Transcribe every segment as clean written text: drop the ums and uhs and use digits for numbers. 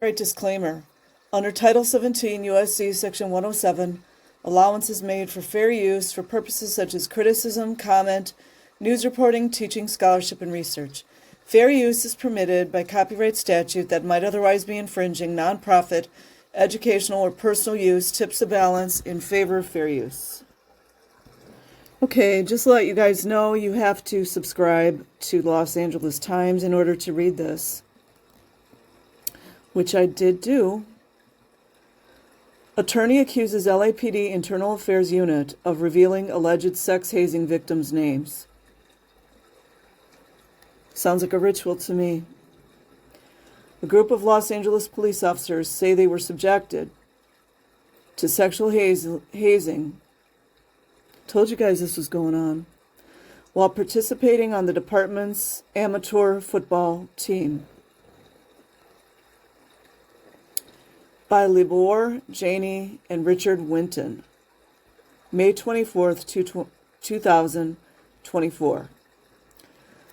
Right, disclaimer. Under Title 17 U.S.C. Section 107, allowance is made for fair use for purposes such as criticism, comment, news reporting, teaching, scholarship, and research. Fair use is permitted by copyright statute that might otherwise be infringing. Nonprofit, educational, or personal use tips the balance in favor of fair use. Okay, just to let you guys know, you have to subscribe to Los Angeles Times in order to read this, which I did do. Attorney accuses LAPD Internal Affairs Unit of revealing alleged sex hazing victims' names. Sounds like a ritual to me. A group of Los Angeles police officers say they were subjected to sexual hazing. Told you guys this was going on. While participating on the department's amateur football team. By Libor, Janie, and Richard Winton. May 24th, 2024.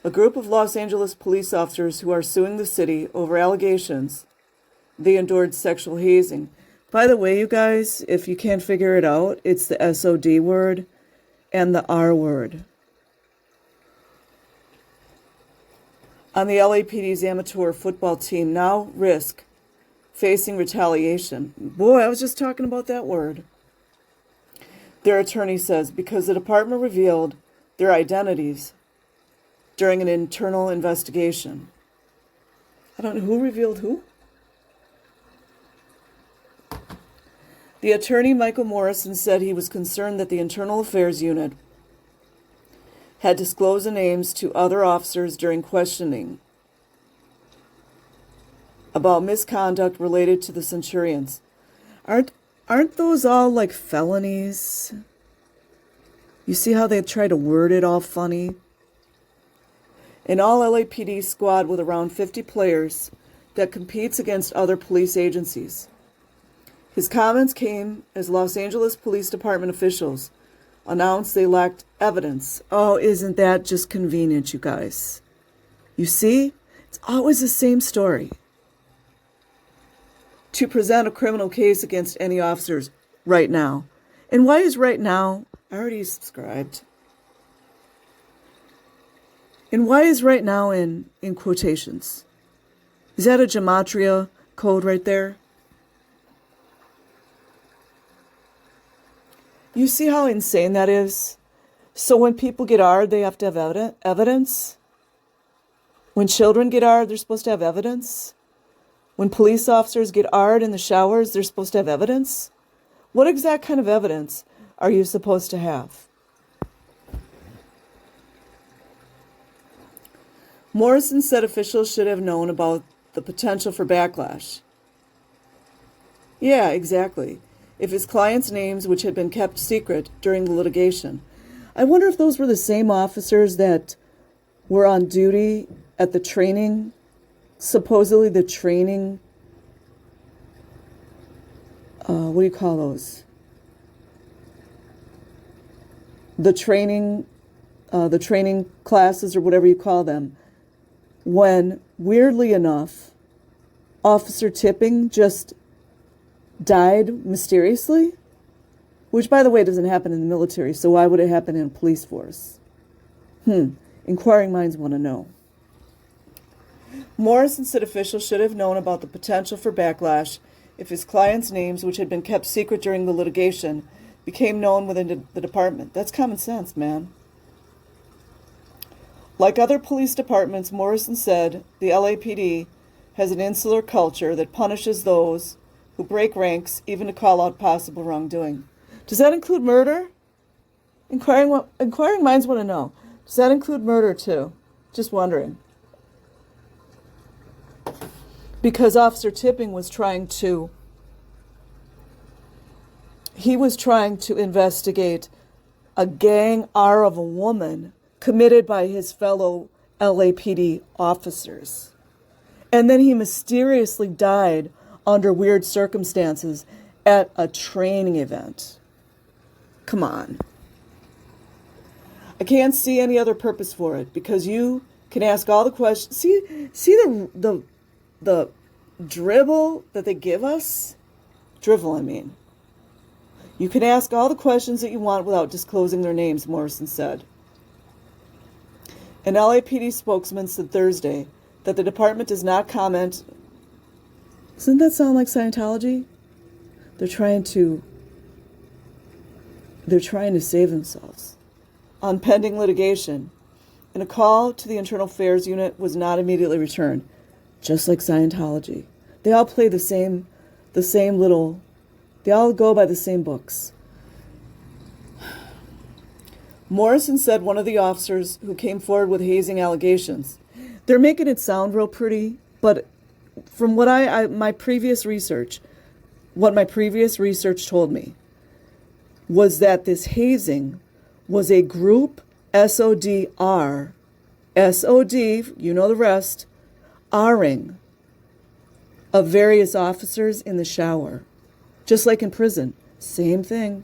A group of Los Angeles police officers who are suing the city over allegations they endured sexual hazing. By the way, you guys, if you can't figure it out, it's the SOD word and the R word. On the LAPD's amateur football team now risk facing retaliation. Boy, I was just talking about that word. Their attorney says because the department revealed their identities during an internal investigation. I don't know who revealed who. The attorney, Michael Morrison, said he was concerned that the Internal Affairs Unit had disclosed the names to other officers during questioning about misconduct related to the Centurions. Aren't those all like felonies? You see how they try to word it all funny? An all-LAPD squad with around 50 players that competes against other police agencies. His comments came as Los Angeles Police Department officials announced they lacked evidence. Oh, isn't that just convenient, you guys? You see? It's always the same story. To present a criminal case against any officers right now. And why is right now? I already subscribed. And why is right now in quotations? Is that a gematria code right there? You see how insane that is? So when people get AR'd, they have to have evidence? When children get AR'd, they're supposed to have evidence? When police officers get AR'd in the showers, they're supposed to have evidence? What exact kind of evidence are you supposed to have? Morrison said officials should have known about the potential for backlash. Yeah, exactly. If his clients' names, which had been kept secret during the litigation. I wonder if those were the same officers that were on duty at the training, supposedly the training, what do you call those? The training classes or whatever you call them. When, weirdly enough, Officer Tipping just died mysteriously, which, by the way, doesn't happen in the military, so why would it happen in a police force? Inquiring minds want to know. Morrison said officials should have known about the potential for backlash if his clients' names, which had been kept secret during the litigation, became known within the department. That's common sense, man. Like other police departments, Morrison said the LAPD has an insular culture that punishes those who break ranks, even to call out possible wrongdoing. Does that include murder? Inquiring minds want to know. Does that include murder too? Just wondering. Because Officer Tipping was trying to investigate a gang R of a woman committed by his fellow LAPD officers. And then he mysteriously died under weird circumstances at a training event. Come on. I can't see any other purpose for it because you can ask all the questions. See the dribble that they give us, drivel, I mean. You can ask all the questions that you want without disclosing their names, Morrison said. An LAPD spokesman said Thursday that the department does not comment. Doesn't that sound like Scientology? They're trying to save themselves on pending litigation. And a call to the Internal Affairs Unit was not immediately returned, just like Scientology. They all play the same little, they all go by the same books. Morrison said one of the officers who came forward with hazing allegations, they're making it sound real pretty, but from what my previous research told me was that this hazing was a group SODR, SOD, you know the rest, Ring of various officers in the shower. Just like in prison. Same thing.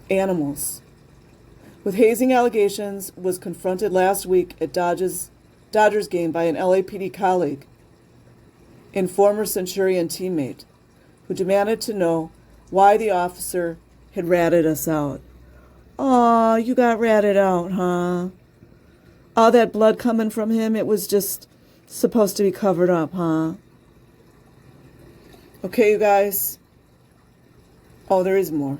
Animals. With hazing allegations was confronted last week at Dodgers game by an LAPD colleague and former Centurion teammate who demanded to know why the officer had ratted us out. Aw, you got ratted out, huh? All that blood coming from him, it was just supposed to be covered up, huh? Okay, you guys. Oh, there is more.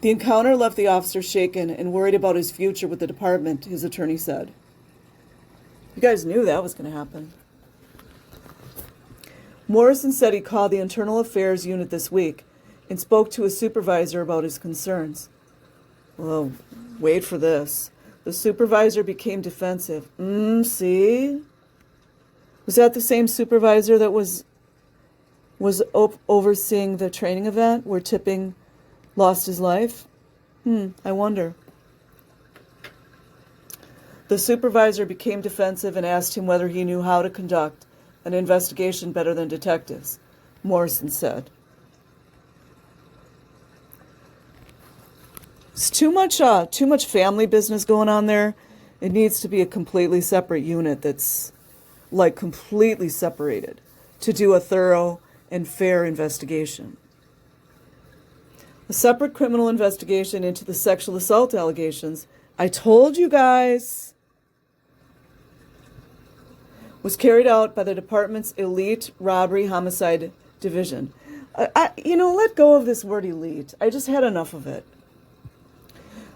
The encounter left the officer shaken and worried about his future with the department, his attorney said. You guys knew that was going to happen. Morrison said he called the Internal Affairs Unit this week and spoke to a supervisor about his concerns. Well, wait for this. The supervisor became defensive. See? Was that the same supervisor that was overseeing the training event where Tipping lost his life? I wonder. The supervisor became defensive and asked him whether he knew how to conduct an investigation better than detectives, Morrison said. It's too much family business going on there. It needs to be a completely separate unit that's like completely separated to do a thorough and fair investigation. A separate criminal investigation into the sexual assault allegations, I told you guys, was carried out by the department's elite robbery homicide division. Let go of this word elite. I just had enough of it.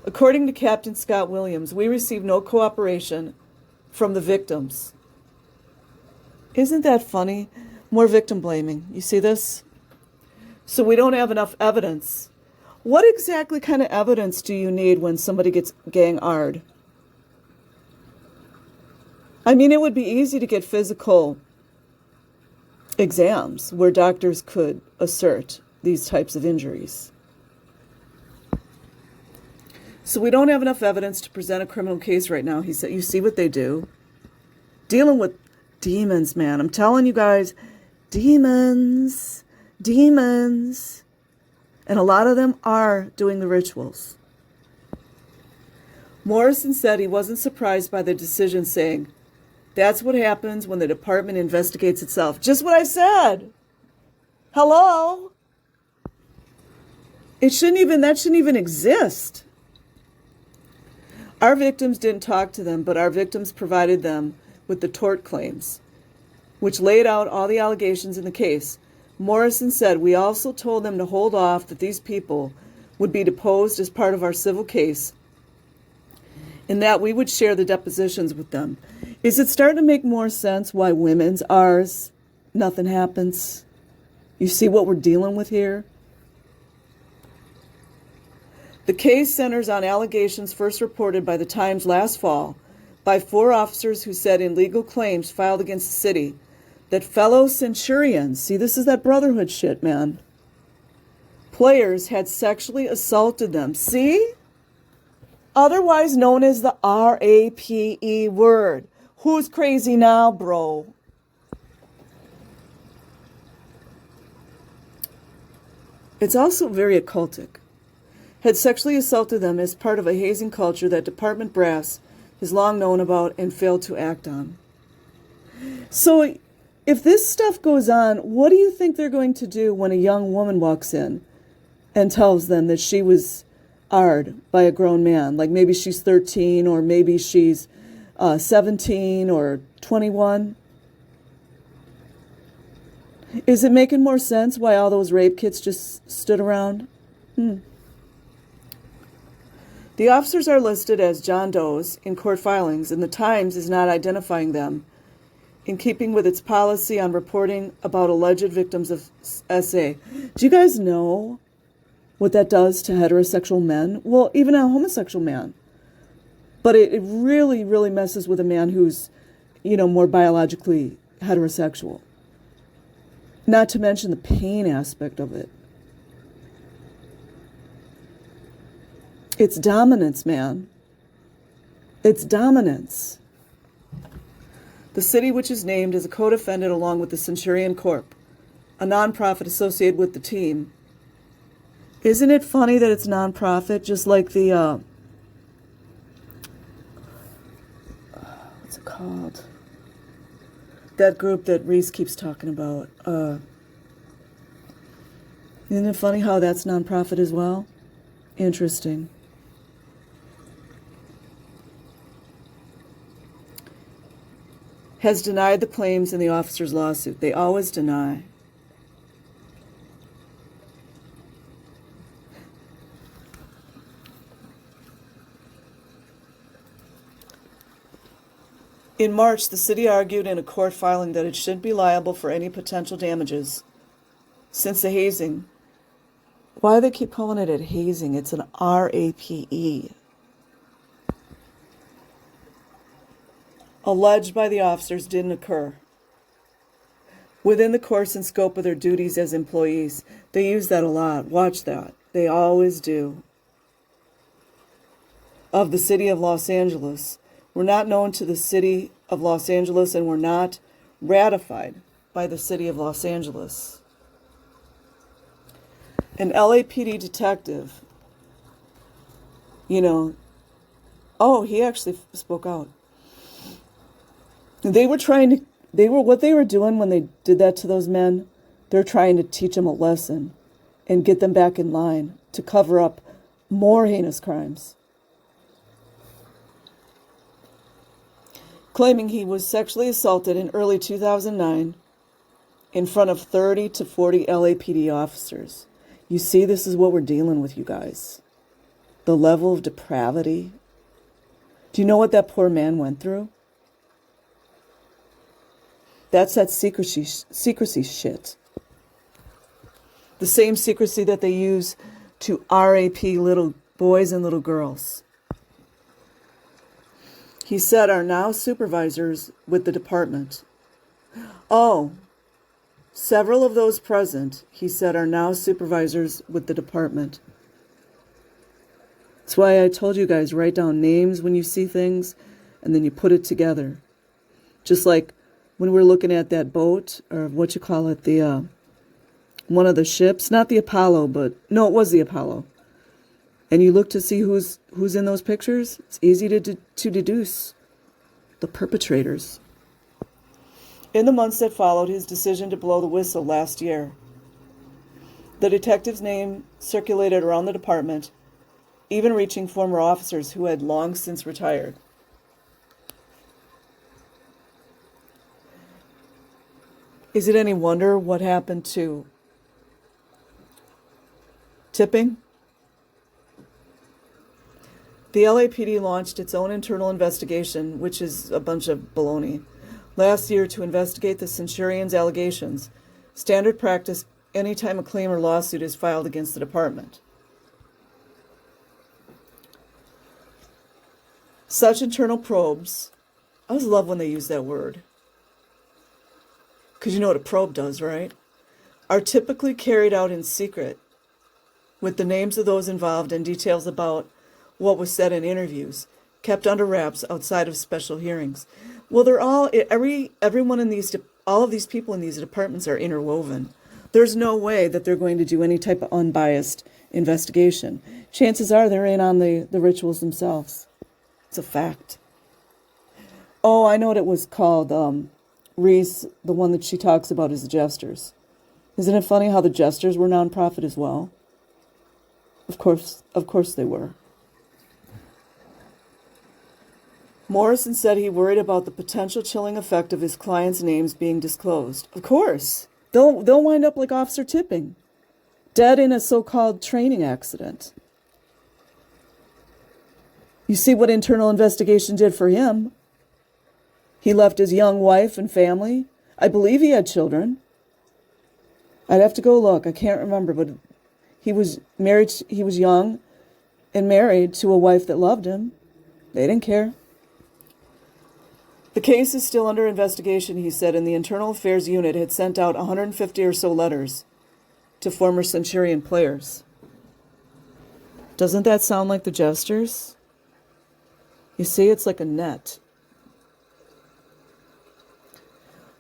According to Captain Scott Williams, we received no cooperation from the victims. Isn't that funny? More victim blaming. You see this? So we don't have enough evidence. What exactly kind of evidence do you need when somebody gets gang-ard? I mean, it would be easy to get physical exams where doctors could assert these types of injuries. So we don't have enough evidence to present a criminal case right now, he said. You see what they do? Dealing with demons, man. I'm telling you guys, demons. And a lot of them are doing the rituals. Morrison said he wasn't surprised by the decision, saying, that's what happens when the department investigates itself. Just what I said. Hello? That shouldn't even exist. Our victims didn't talk to them, but our victims provided them with the tort claims, which laid out all the allegations in the case. Morrison said, we also told them to hold off, that these people would be deposed as part of our civil case, and that we would share the depositions with them. Is it starting to make more sense why women's ours, nothing happens? You see what we're dealing with here? The case centers on allegations first reported by the Times last fall by 4 officers who said in legal claims filed against the city that fellow Centurions, see, this is that brotherhood shit, man, players had sexually assaulted them. See? Otherwise known as the RAPE word. Who's crazy now, bro? It's also very occultic. Had sexually assaulted them as part of a hazing culture that Department brass has long known about and failed to act on. So if this stuff goes on, what do you think they're going to do when a young woman walks in and tells them that she was AR'd by a grown man? Like maybe she's 13 or maybe she's 17 or 21. Is it making more sense why all those rape kits just stood around? The officers are listed as John Does in court filings, and the Times is not identifying them, in keeping with its policy on reporting about alleged victims of SA. Do you guys know what that does to heterosexual men? Well, even a homosexual man. But it really, really messes with a man who's, more biologically heterosexual. Not to mention the pain aspect of it. It's dominance, man. It's dominance. The city, which is named as a co-defendant along with the Centurion Corp, a nonprofit associated with the team. Isn't it funny that it's nonprofit, just like the, what's it called? That group that Reese keeps talking about. Isn't it funny how that's nonprofit as well? Interesting. Has denied the claims in the officer's lawsuit. They always deny. In March, the city argued in a court filing that it should be liable for any potential damages since the hazing. Why do they keep calling it a hazing? It's an RAPE. Alleged by the officers didn't occur within the course and scope of their duties as employees. They use that a lot. Watch that. They always do. Of the city of Los Angeles. Were not known to the city of Los Angeles and were not ratified by the city of Los Angeles. An LAPD detective, he actually spoke out. What they were doing when they did that to those men, they're trying to teach them a lesson and get them back in line to cover up more heinous crimes. Claiming he was sexually assaulted in early 2009 in front of 30 to 40 LAPD officers. You see, this is what we're dealing with, you guys. The level of depravity. Do you know what that poor man went through? That's that secrecy shit. The same secrecy that they use to RAP little boys and little girls. He said are now supervisors with the department. Oh, several of those present, he said, are now supervisors with the department. That's why I told you guys, write down names when you see things, and then you put it together. Just like when we're looking at that boat, or what you call it, the one of the ships, not the Apollo, but no, it was the Apollo. And you look to see who's in those pictures, it's easy to deduce the perpetrators. In the months that followed his decision to blow the whistle last year, the detective's name circulated around the department, even reaching former officers who had long since retired. Is it any wonder what happened to tipping? The LAPD launched its own internal investigation, which is a bunch of baloney, last year to investigate the Centurion's allegations, standard practice anytime a claim or lawsuit is filed against the department. Such internal probes, I always love when they use that word, because you know what a probe does, right? Are typically carried out in secret, with the names of those involved and details about what was said in interviews, kept under wraps outside of special hearings. Well, they're all, everyone in these, all of these people in these departments are interwoven. There's no way that they're going to do any type of unbiased investigation. Chances are they're in on the rituals themselves. It's a fact. Oh, I know what it was called. Reese, the one that she talks about, is the Jesters. Isn't it funny how the Jesters were nonprofit as well? Of course they were. Morrison said he worried about the potential chilling effect of his clients' names being disclosed. Of course. They'll wind up like Officer Tipping, dead in a so-called training accident. You see what internal investigation did for him. He left his young wife and family. I believe he had children. I'd have to go look. I can't remember, but he was married. He was young and married to a wife that loved him. They didn't care. The case is still under investigation, he said, and the Internal Affairs Unit had sent out 150 or so letters to former Centurion players. Doesn't that sound like the Jesters? You see, it's like a net.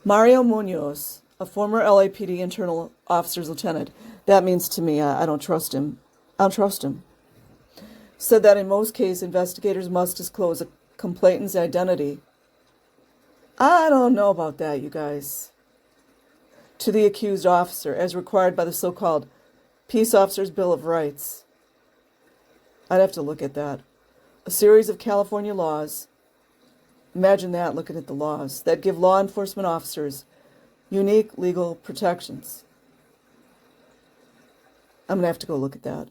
Mario Munoz, a former LAPD internal officer's lieutenant, that means to me, I don't trust him. I don't trust him. Said that in most cases, investigators must disclose a complainant's identity. I don't know about that, you guys. To the accused officer, as required by the so-called Peace Officers' Bill of Rights. I'd have to look at that. A series of California laws. Imagine that, looking at the laws, that give law enforcement officers unique legal protections. I'm going to have to go look at that.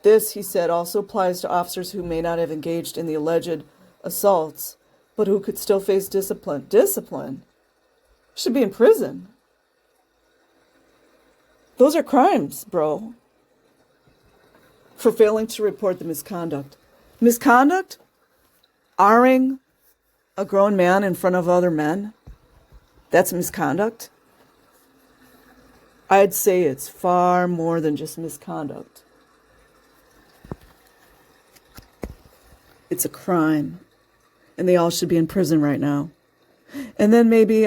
This, he said, also applies to officers who may not have engaged in the alleged assaults, but who could still face discipline. Discipline? Should be in prison. Those are crimes, bro. For failing to report the misconduct. Misconduct? R-ing a grown man in front of other men? That's misconduct? I'd say it's far more than just misconduct. It's a crime. And they all should be in prison right now. And then maybe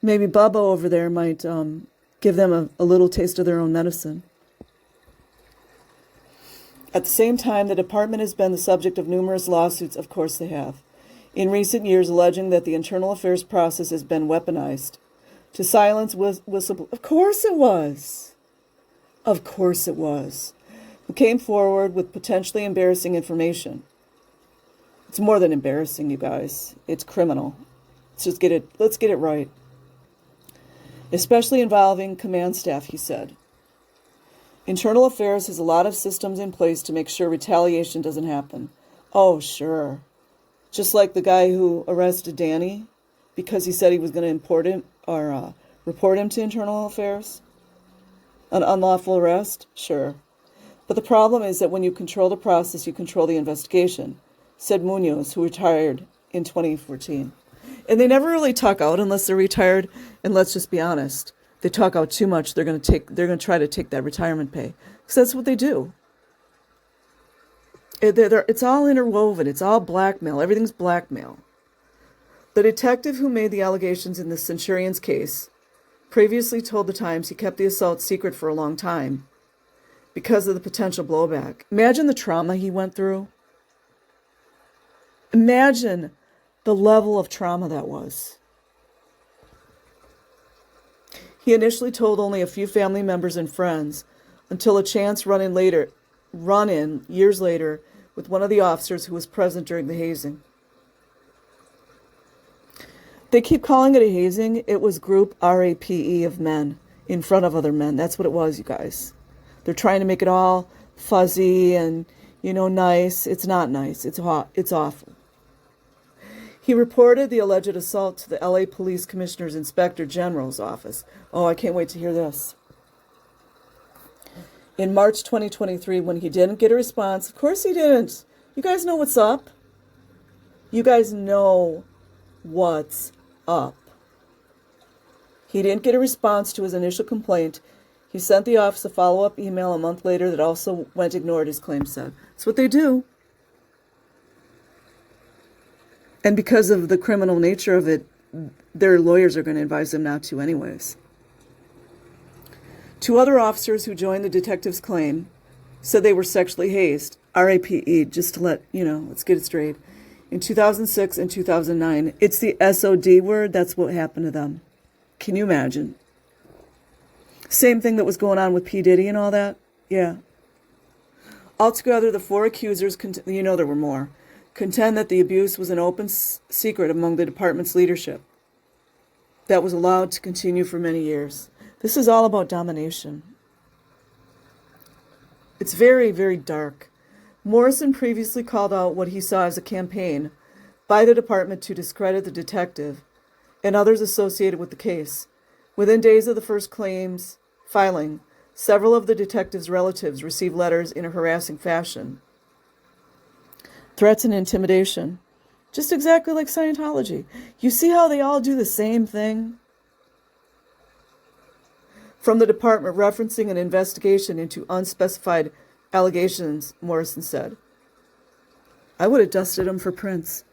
Bubba over there might give them a little taste of their own medicine. At the same time, the department has been the subject of numerous lawsuits. Of course they have. In recent years, alleging that the internal affairs process has been weaponized to silence whistleblowers. Of course it was. Of course it was. Who came forward with potentially embarrassing information. It's more than embarrassing, you guys. It's criminal. Let's get it right. Especially involving command staff, he said. Internal Affairs has a lot of systems in place to make sure retaliation doesn't happen. Oh, sure. Just like the guy who arrested Danny because he said he was going to report him to Internal Affairs. An unlawful arrest? Sure. But the problem is that when you control the process, you control the investigation, said Munoz, who retired in 2014. And they never really talk out unless they're retired. And let's just be honest, they talk out too much. They're going to try to take that retirement pay, because that's what they do. It's all interwoven. It's all blackmail. Everything's blackmail. The detective who made the allegations in the Centurion's case previously told the Times he kept the assault secret for a long time because of the potential blowback. Imagine the trauma he went through. Imagine the level of trauma that was. He initially told only a few family members and friends until a chance run-in years later with one of the officers who was present during the hazing. They keep calling it a hazing. It was group RAPE of men in front of other men. That's what it was, you guys. They're trying to make it all fuzzy and, nice. It's not nice. It's hot. It's awful. He reported the alleged assault to the LA Police Commissioner's Inspector General's office. Oh, I can't wait to hear this. In March 2023, when he didn't get a response, of course he didn't. You guys know what's up. You guys know what's up. He didn't get a response to his initial complaint. He sent the office a follow-up email a month later that also went ignored, his claim said. That's what they do. And because of the criminal nature of it, their lawyers are going to advise them not to anyways. Two other officers who joined the detective's claim said they were sexually hazed, RAPE, just to let's get it straight, in 2006 and 2009. It's the SOD word. That's what happened to them. Can you imagine? Same thing that was going on with P. Diddy and all that. Yeah. Altogether, the 4 accusers, you know there were more, contend that the abuse was an open secret among the department's leadership that was allowed to continue for many years. This is all about domination. It's very, very dark. Morrison previously called out what he saw as a campaign by the department to discredit the detective and others associated with the case. Within days of the first claims filing, several of the detective's relatives received letters in a harassing fashion. Threats and intimidation. Just exactly like Scientology. You see how they all do the same thing? From the department referencing an investigation into unspecified allegations, Morrison said. I would have dusted them for prints.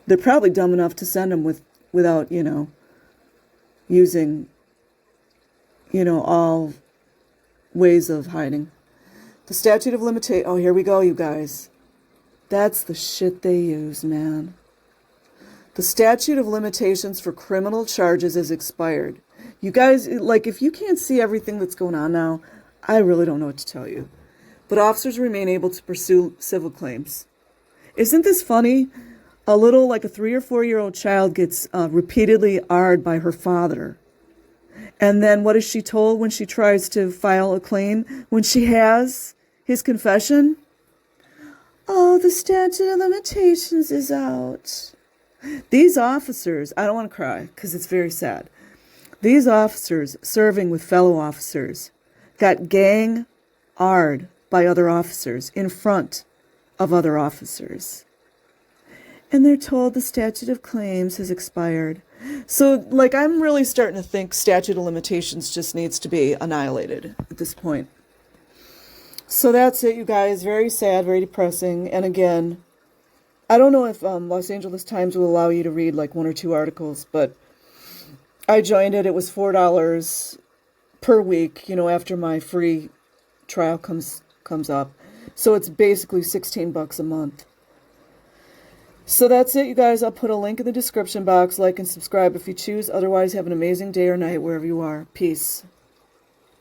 They're probably dumb enough to send them without, using, all ways of hiding. The statute of limitation. Oh, here we go, you guys. That's the shit they use, man. The statute of limitations for criminal charges is expired. You guys, if you can't see everything that's going on now, I really don't know what to tell you. But officers remain able to pursue civil claims. Isn't this funny? A 3 or 4-year-old child gets repeatedly arred by her father. And then what is she told when she tries to file a claim? When she has his confession? Oh, the statute of limitations is out. These officers, I don't want to cry because it's very sad. These officers serving with fellow officers got gang-arred by other officers in front of other officers. And they're told the statute of claims has expired. So, I'm really starting to think statute of limitations just needs to be annihilated at this point. So that's it, you guys. Very sad, very depressing. And again, I don't know if Los Angeles Times will allow you to read 1 or 2 articles, but I joined it. It was $4 per week, after my free trial comes up. So it's basically $16 a month. So that's it, you guys. I'll put a link in the description box. Like and subscribe if you choose. Otherwise, have an amazing day or night wherever you are. Peace.